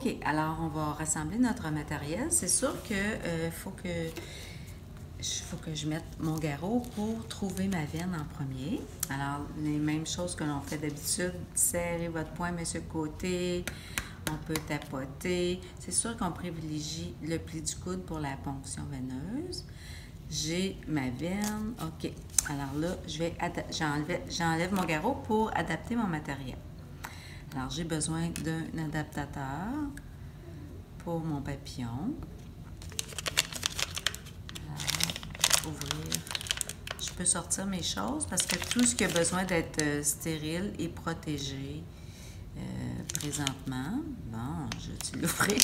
OK, alors on va rassembler notre matériel. C'est sûr que faut que je mette mon garrot pour trouver ma veine en premier. Alors, les mêmes choses que l'on fait d'habitude. Serrez votre poing, monsieur côté. On peut tapoter. C'est sûr qu'on privilégie le pli du coude pour la ponction veineuse. J'ai ma veine. OK. Alors là, j'enlève mon garrot pour adapter mon matériel. Alors, j'ai besoin d'un adaptateur pour mon papillon. Alors, ouvrir. Je peux sortir mes choses parce que tout ce qui a besoin d'être stérile est protégé présentement. Bon, je vais l'ouvrir.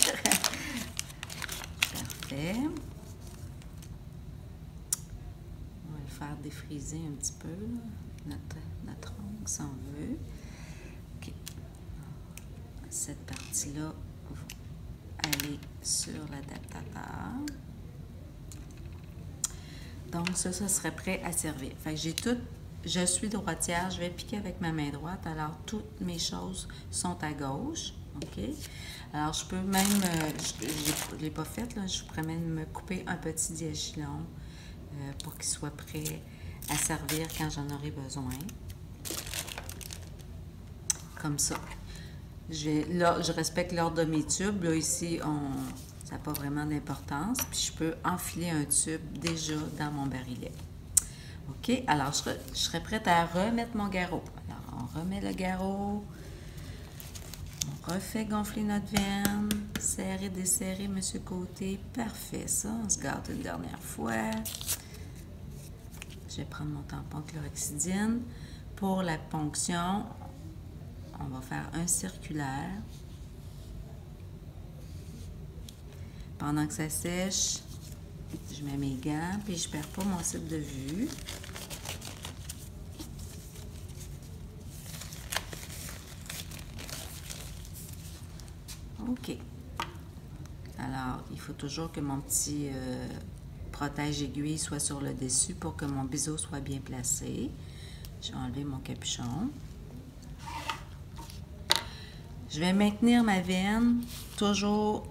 Parfait. On va le faire défriser un petit peu, là, notre ongle, si on veut. OK. Cette partie-là va aller sur l'adaptateur. Donc, ça serait prêt à servir. Fait que j'ai tout, je suis droitière, je vais piquer avec ma main droite, alors toutes mes choses sont à gauche. OK? Alors, je peux même, je ne l'ai pas fait, là, je pourrais même me couper un petit diachylon pour qu'il soit prêt à servir quand j'en aurai besoin. Comme ça. Là, je respecte l'ordre de mes tubes. Là, ici, ça n'a pas vraiment d'importance. Puis, je peux enfiler un tube déjà dans mon barillet. OK? Alors, je serais prête à remettre mon garrot. Alors, on remet le garrot. On refait gonfler notre veine. Serrer, desserrer, monsieur côté. Parfait, ça. On se garde une dernière fois. Je vais prendre mon tampon chlorhexidine. Pour la ponction, on va faire un circulaire. Pendant que ça sèche, je mets mes gants, puis je ne perds pas mon site de vue. OK. Alors, il faut toujours que mon petit protège-aiguille soit sur le dessus pour que mon biseau soit bien placé. Je vais enlever mon capuchon. Je vais maintenir ma veine, toujours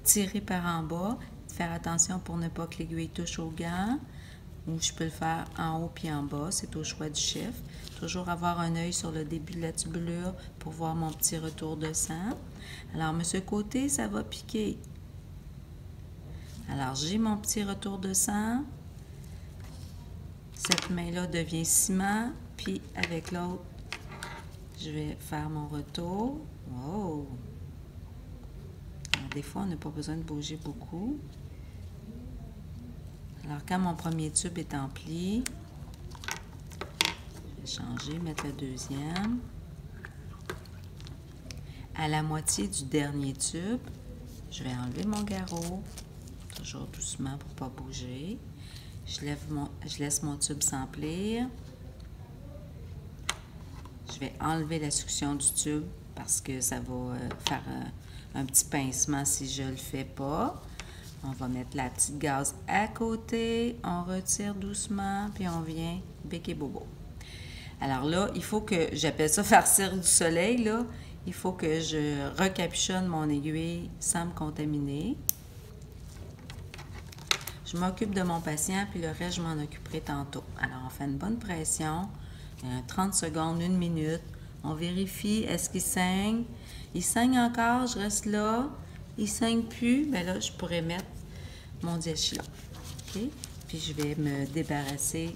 tirer par en bas. Faire attention pour ne pas que l'aiguille touche au gant. Ou je peux le faire en haut puis en bas, c'est au choix du chef. Toujours avoir un œil sur le début de la tubulure pour voir mon petit retour de sang. Alors, monsieur côté, ça va piquer. Alors, j'ai mon petit retour de sang. Cette main-là devient ciment, puis avec l'autre, je vais faire mon retour. Wow! Alors, des fois, on n'a pas besoin de bouger beaucoup. Alors, quand mon premier tube est empli, je vais changer, mettre le deuxième. À la moitié du dernier tube, je vais enlever mon garrot, toujours doucement pour ne pas bouger. Je laisse mon tube s'emplir. Je vais enlever la succion du tube parce que ça va faire un petit pincement si je ne le fais pas. On va mettre la petite gaze à côté, on retire doucement, puis on vient bec et bobo. Alors là, il faut que, j'appelle ça farcir du soleil, là. Il faut que je recapuchonne mon aiguille sans me contaminer. Je m'occupe de mon patient, puis le reste, je m'en occuperai tantôt. Alors, on fait une bonne pression, 30 secondes, 1 minute. On vérifie, est-ce qu'il saigne? Il saigne encore, je reste là. Il ne saigne plus, bien là, je pourrais mettre mon diachylon. OK? Puis je vais me débarrasser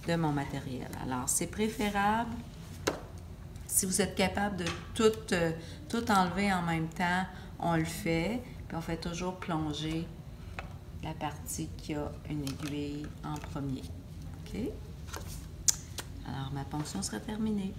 de mon matériel. Alors, c'est préférable, si vous êtes capable de tout enlever en même temps, on le fait. Puis on fait toujours plonger la partie qui a une aiguille en premier. OK? Alors, ma ponction sera terminée.